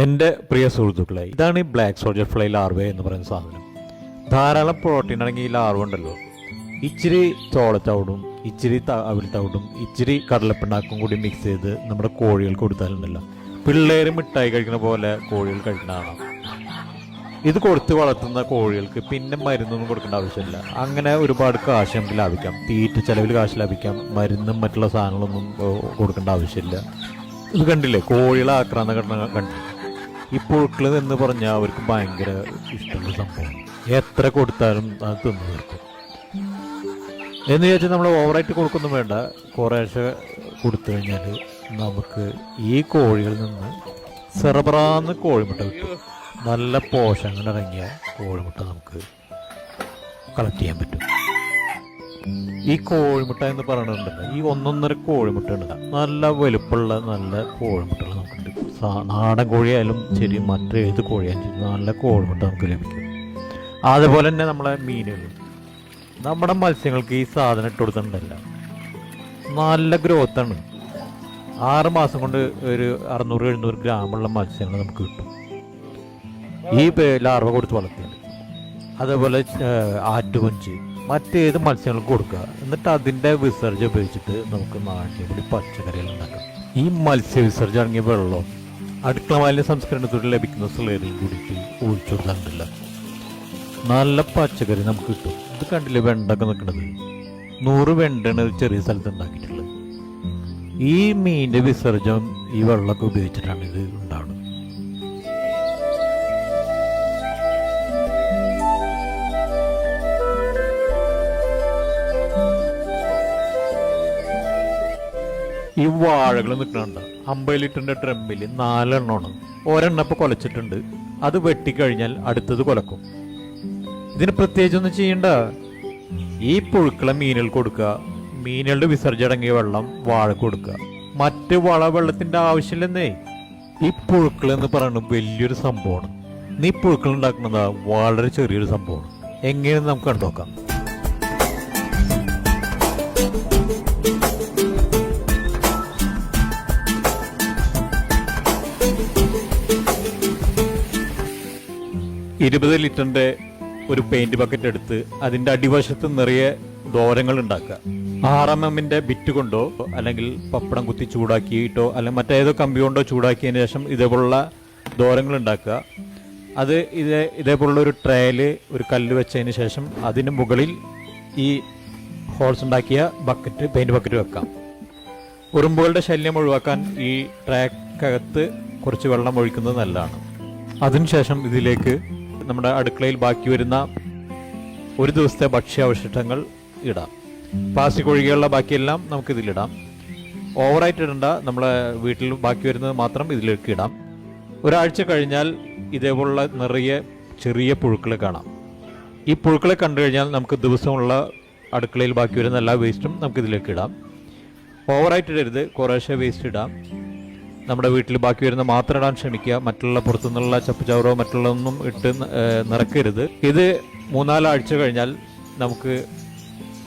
എൻ്റെ പ്രിയ സുഹൃത്തുക്കളെ, ഇതാണ് ഈ ബ്ലാക്ക് സോൾജർ ഫ്ലൈ ലാർവ എന്ന് പറയുന്ന സാധനം. ധാരാളം പ്രോട്ടീൻ അടങ്ങിയ ഈ ലാർവ ഉണ്ടല്ലോ, ഇച്ചിരി ചോളത്തവിടും ഇച്ചിരി അവിൽത്തവിടും ഇച്ചിരി കടലപ്പിണ്ണാക്കും കൂടി മിക്സ് ചെയ്ത് നമ്മുടെ കോഴികൾക്ക് കൊടുത്താലുണ്ടല്ലോ, പിള്ളേർ മിഠായി കഴിക്കുന്ന പോലെ കോഴികൾ കഴിക്കുന്നതാണ്. ഇത് കൊടുത്ത് വളർത്തുന്ന കോഴികൾക്ക് പിന്നെ മരുന്നൊന്നും കൊടുക്കേണ്ട ആവശ്യമില്ല. അങ്ങനെ ഒരുപാട് കാശ് നമുക്ക് ലാഭിക്കാം, തീറ്റ ചെലവിൽ കാശ് ലാഭിക്കാം. മരുന്നും മറ്റുള്ള സാധനങ്ങളൊന്നും കൊടുക്കേണ്ട ആവശ്യമില്ല. ഇത് കണ്ടില്ലേ, കോഴികളെ ആക്രാന്ത കണ്ടില്ലേ. ഈ പുഴുക്കൾ എന്ന് പറഞ്ഞാൽ അവർക്ക് ഭയങ്കര ഇഷ്ടമുള്ള സംഭവം. എത്ര കൊടുത്താലും അത് തിന്നു തീർക്കും. എന്ന് വിചാരിച്ചാൽ നമ്മൾ ഓവറായിട്ട് കൊടുക്കൊന്നും വേണ്ട. കുറേശ്ശെ കൊടുത്തു കഴിഞ്ഞാൽ നമുക്ക് ഈ കോഴികളിൽ നിന്ന് സെറബ്രാന്ന് കോഴിമുട്ട കിട്ടും. നല്ല പോഷകങ്ങളടങ്ങിയ കോഴിമുട്ട നമുക്ക് കളക്ട് ചെയ്യാൻ പറ്റും. ഈ കോഴിമുട്ട എന്ന് പറയുന്നുണ്ടല്ലോ, ഈ ഒന്നൊന്നര കോഴിമുട്ട ഉണ്ട്, നല്ല വലുപ്പമുള്ള നല്ല കോഴിമുട്ടകൾ നമുക്കുണ്ട്. നാടൻ കോഴിയായാലും ശരി, മറ്റേത് കോഴിയായാലും ശരി, നല്ല കോഴിമുട്ട നമുക്ക് ലഭിക്കും. അതുപോലെ തന്നെ നമ്മളെ മീനുകൾ, നമ്മുടെ മത്സ്യങ്ങൾക്ക് ഈ സാധനം ഇട്ട് കൊടുത്തിട്ടുണ്ടല്ല, നല്ല ഗ്രോത്താണ്. 6 മാസം കൊണ്ട് ഒരു 600-700 ഗ്രാമുള്ള മത്സ്യങ്ങൾ നമുക്ക് കിട്ടും ഈ ലാർവ കൊടുത്ത് വളർത്തിയാൽ. അതേപോലെ ആറ്റുകൊഞ്ച്, മറ്റേത് മത്സ്യങ്ങൾക്ക് കൊടുക്കുക. എന്നിട്ട് അതിൻ്റെ വിസർജ്യം ഉപയോഗിച്ചിട്ട് നമുക്ക് നാട്ടിൽ പച്ചക്കറികൾ ഉണ്ടാക്കാം. ഈ മത്സ്യവിസർജ്യം അടങ്ങിയ വെള്ളം അടുക്കള മാലിന്യ സംസ്കരണത്തോടെ ലഭിക്കുന്ന സ്ലേറിയും കൂടിയിട്ട് ഒഴിച്ചു കൊടുക്കാറുണ്ടല്ല, നല്ല പച്ചക്കറി നമുക്ക് കിട്ടും. ഇത് കണ്ടില്ലേ വെണ്ടൊക്കെ നിൽക്കുന്നത്, 100 വെണ്ടാണ് ചെറിയ സ്ഥലത്ത് ഉണ്ടാക്കിയിട്ടുള്ളത്. ഈ മീനിൻ്റെ വിസർജ്യം ഈ വെള്ളമൊക്കെ ഉപയോഗിച്ചിട്ടാണ് ഇത് ഉണ്ടാവുന്നത്. ഈ വാഴകൾ നിൽക്കുന്നുണ്ട്, 50 ലിറ്ററിൻ്റെ ഡ്രമ്മിൽ 4 എണ്ണമാണ്. ഒരെണ്ണം ഇപ്പോൾ കുലച്ചിട്ടുണ്ട്, അത് വെട്ടിക്കഴിഞ്ഞാൽ അടുത്തത് കുലക്കും. ഇതിന് പ്രത്യേകിച്ചൊന്നും ചെയ്യണ്ട. ഈ പുഴുക്കളെ മീനുകൾ കൊടുക്കുക, മീനുകളുടെ വിസർജ്യം അടങ്ങിയ വെള്ളം വാഴ കൊടുക്കുക. മറ്റ് വെള്ളത്തിൻ്റെ ആവശ്യമില്ലെന്നേ. ഈ പുഴുക്കൾ എന്ന് പറയുന്നത് വലിയൊരു സംഭവമാണ്. ഈ പുഴുക്കൾ ഉണ്ടാക്കുന്നത് വളരെ ചെറിയൊരു സംഭവമാണ്. എങ്ങനെയെന്ന് നമുക്ക് കണ്ടുനോക്കാം. $20 ലിറ്ററിൻ്റെ ഒരു പെയിന്റ് ബക്കറ്റ് എടുത്ത് അതിൻ്റെ അടിവശത്ത് നിറയെ ദോരങ്ങൾ ഉണ്ടാക്കുക. 6 mm ബിറ്റ് കൊണ്ടോ അല്ലെങ്കിൽ പപ്പടം കുത്തി ചൂടാക്കിയിട്ടോ അല്ലെങ്കിൽ മറ്റേതോ കമ്പി കൊണ്ടോ ചൂടാക്കിയതിന് ശേഷം ഇതേപോലുള്ള ദോരങ്ങൾ ഉണ്ടാക്കുക. അത് ഇതേപോലുള്ള ഒരു ട്രേയിൽ ഒരു കല്ല് വെച്ചതിന് ശേഷം അതിന് മുകളിൽ ഈ ഹോൾസ് ഉണ്ടാക്കിയ പെയിന്റ് ബക്കറ്റ് വെക്കാം. ഉറുമ്പുകളുടെ ശല്യം ഒഴിവാക്കാൻ ഈ ട്രേക്കകത്ത് കുറച്ച് വെള്ളം ഒഴിക്കുന്നത് നല്ലതാണ്. അതിനുശേഷം ഇതിലേക്ക് നമ്മുടെ അടുക്കളയിൽ ബാക്കി വരുന്ന ഒരു ദിവസത്തെ ഭക്ഷ്യാവശിഷ്ടങ്ങൾ ഇടാം. പ്ലാസ്റ്റിക് ഒഴികെയുള്ള ബാക്കിയെല്ലാം നമുക്ക് ഇതിലിടാം. ഓവറായിട്ട് ഇടണ്ട, നമ്മളെ വീട്ടിൽ ബാക്കി വരുന്നത് മാത്രം ഇതിലേക്ക് ഇടാം. ഒരാഴ്ച കഴിഞ്ഞാൽ ഇതേപോലുള്ള നിറയെ ചെറിയ പുഴുക്കളെ കാണാം. ഈ പുഴുക്കളെ കണ്ടു കഴിഞ്ഞാൽ നമുക്ക് ദിവസമുള്ള അടുക്കളയിൽ ബാക്കി വരുന്ന എല്ലാ വേസ്റ്റും നമുക്ക് ഇതിലേക്ക് ഇടാം. ഓവറായിട്ട് ഇടരുത്, കുറേശ്ശെ വേസ്റ്റ് ഇടാം. നമ്മുടെ വീട്ടിൽ ബാക്കി വരുന്ന മാത്രം ഇടാൻ ശ്രമിക്കുക. മറ്റുള്ള പുറത്തുനിന്നുള്ള ചപ്പുചവറോ മറ്റുള്ളതൊന്നും ഇട്ട് നിറക്കരുത്. ഇത് 3-4 ആഴ്ച കഴിഞ്ഞാൽ നമുക്ക്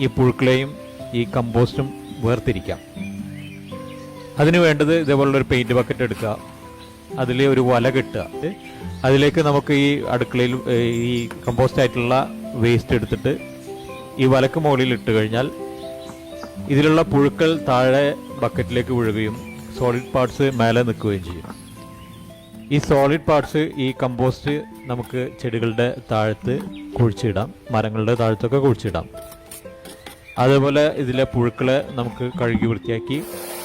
ഈ പുഴുക്കളെയും ഈ കമ്പോസ്റ്റും വേർതിരിക്കാം. അതിന് വേണ്ടത് ഇതേപോലുള്ളൊരു പെയിന്റ് ബക്കറ്റ് എടുക്കുക, അതിൽ ഒരു വല കെട്ടുക. അതിലേക്ക് നമുക്ക് ഈ അടുക്കളയിൽ ഈ കമ്പോസ്റ്റ് ആയിട്ടുള്ള വേസ്റ്റ് എടുത്തിട്ട് ഈ വലക്ക് മുകളിൽ ഇട്ട് കഴിഞ്ഞാൽ ഇതിലുള്ള പുഴുക്കൾ താഴെ ബക്കറ്റിലേക്ക് വീഴുകയും സോളിഡ് പാർട്സ് മേലെ നിൽക്കുകയും ചെയ്യും. ഈ സോളിഡ് പാർട്സ് ഈ കമ്പോസ്റ്റ് നമുക്ക് ചെടികളുടെ താഴത്ത് കുഴിച്ചിടാം, മരങ്ങളുടെ താഴത്തൊക്കെ കുഴിച്ചിടാം. അതേപോലെ ഇതിലെ പുഴുക്കളെ നമുക്ക് കഴുകി വൃത്തിയാക്കി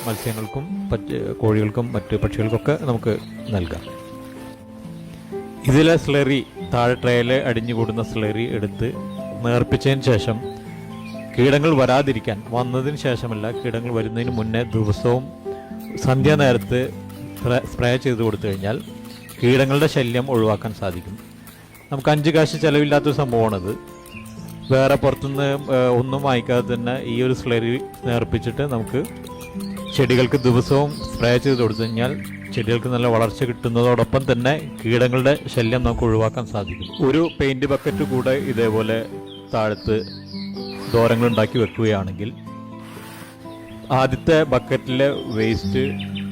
മത്സ്യങ്ങൾക്കും കോഴികൾക്കും മറ്റ് പക്ഷികൾക്കൊക്കെ നമുക്ക് നൽകാം. ഇതിലെ സ്ലറി, താഴെ ട്രേയിൽ അടിഞ്ഞുകൂടുന്ന സ്ലറി എടുത്ത് നേർപ്പിച്ചതിന് ശേഷം കീടങ്ങൾ വരാതിരിക്കാൻ, വന്നതിന് ശേഷമല്ല, കീടങ്ങൾ വരുന്നതിന് മുന്നേ ദിവസവും സന്ധ്യാനേരത്ത് സ്പ്രേ ചെയ്ത് കൊടുത്തു കഴിഞ്ഞാൽ കീടങ്ങളുടെ ശല്യം ഒഴിവാക്കാൻ സാധിക്കും. നമുക്ക് 5 കാശ് ചിലവില്ലാത്തൊരു സംഭവമാണത്. വേറെ പുറത്തുനിന്ന് ഒന്നും വാങ്ങിക്കാതെ തന്നെ ഈ ഒരു സ്ലറി നേർപ്പിച്ചിട്ട് നമുക്ക് ചെടികൾക്ക് ദിവസവും സ്പ്രേ ചെയ്ത് കൊടുത്തു കഴിഞ്ഞാൽ ചെടികൾക്ക് നല്ല വളർച്ച കിട്ടുന്നതോടൊപ്പം തന്നെ കീടങ്ങളുടെ ശല്യം നമുക്ക് ഒഴിവാക്കാൻ സാധിക്കും. ഒരു പെയിന്റ് ബക്കറ്റ് കൂടെ ഇതേപോലെ താഴത്ത് ദോരങ്ങൾ ഉണ്ടാക്കി വെക്കുകയാണെങ്കിൽ ആദ്യത്തെ ബക്കറ്റിലെ വേസ്റ്റ്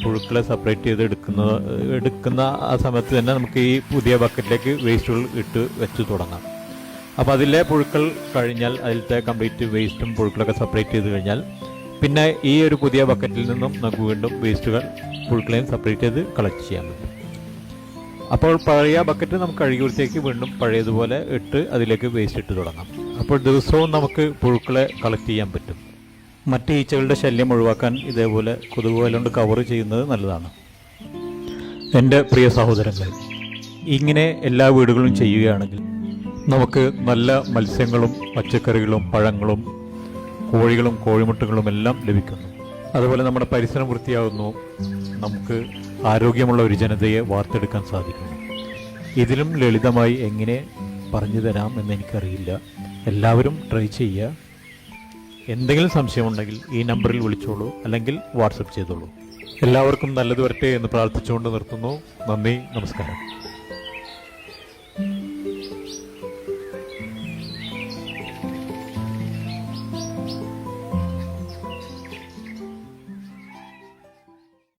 പുഴുക്കളെ സെപ്പറേറ്റ് ചെയ്ത് എടുക്കുന്ന ആ സമയത്ത് തന്നെ നമുക്ക് ഈ പുതിയ ബക്കറ്റിലേക്ക് വേസ്റ്റുകൾ ഇട്ട് വെച്ച് തുടങ്ങാം. അപ്പോൾ അതിലെ പുഴുക്കൾ കഴിഞ്ഞാൽ അതിലത്തെ കംപ്ലീറ്റ് വേസ്റ്റും പുഴുക്കളൊക്കെ സെപ്പറേറ്റ് ചെയ്ത് കഴിഞ്ഞാൽ പിന്നെ ഈ ഒരു പുതിയ ബക്കറ്റിൽ നിന്നും നമുക്ക് വീണ്ടും വേസ്റ്റുകൾ പുഴുക്കളെയും സെപ്പറേറ്റ് ചെയ്ത് കളക്ട് ചെയ്യാൻ പറ്റും. അപ്പോൾ പഴയ ബക്കറ്റ് നമുക്ക് കഴുകി വൃത്തിയാക്കി വീണ്ടും പഴയതുപോലെ ഇട്ട് അതിലേക്ക് വേസ്റ്റ് ഇട്ട് തുടങ്ങാം. അപ്പോൾ ദിവസവും നമുക്ക് പുഴുക്കളെ കളക്ട് ചെയ്യാൻ പറ്റും. മറ്റ് ഈച്ചകളുടെ ശല്യം ഒഴിവാക്കാൻ ഇതേപോലെ കൊതുകുവല കൊണ്ട് കവർ ചെയ്യുന്നത് നല്ലതാണ്. എൻ്റെ പ്രിയ സഹോദരങ്ങളെ, ഇങ്ങനെ എല്ലാ വീടുകളും ചെയ്യുകയാണെങ്കിൽ നമുക്ക് നല്ല മത്സ്യങ്ങളും പച്ചക്കറികളും പഴങ്ങളും കോഴികളും കോഴിമുട്ടകളും എല്ലാം ലഭിക്കുന്നു. അതുപോലെ നമ്മുടെ പരിസരം വൃത്തിയാകുന്നു, നമുക്ക് ആരോഗ്യമുള്ള ഒരു ജനതയെ വാർത്തെടുക്കാൻ സാധിക്കുന്നു. ഇതിലും ലളിതമായി എങ്ങനെ പറഞ്ഞു തരാം എന്ന് എനിക്കറിയില്ല. എല്ലാവരും ട്രൈ ചെയ്യുക. എന്തെങ്കിലും സംശയമുണ്ടെങ്കിൽ ഈ നമ്പറിൽ വിളിച്ചോളൂ, അല്ലെങ്കിൽ വാട്സപ്പ് ചെയ്തോളൂ. എല്ലാവർക്കും നല്ലത് വരട്ടെ എന്ന് പ്രാർത്ഥിച്ചുകൊണ്ട് നിർത്തുന്നു. നന്ദി, നമസ്കാരം.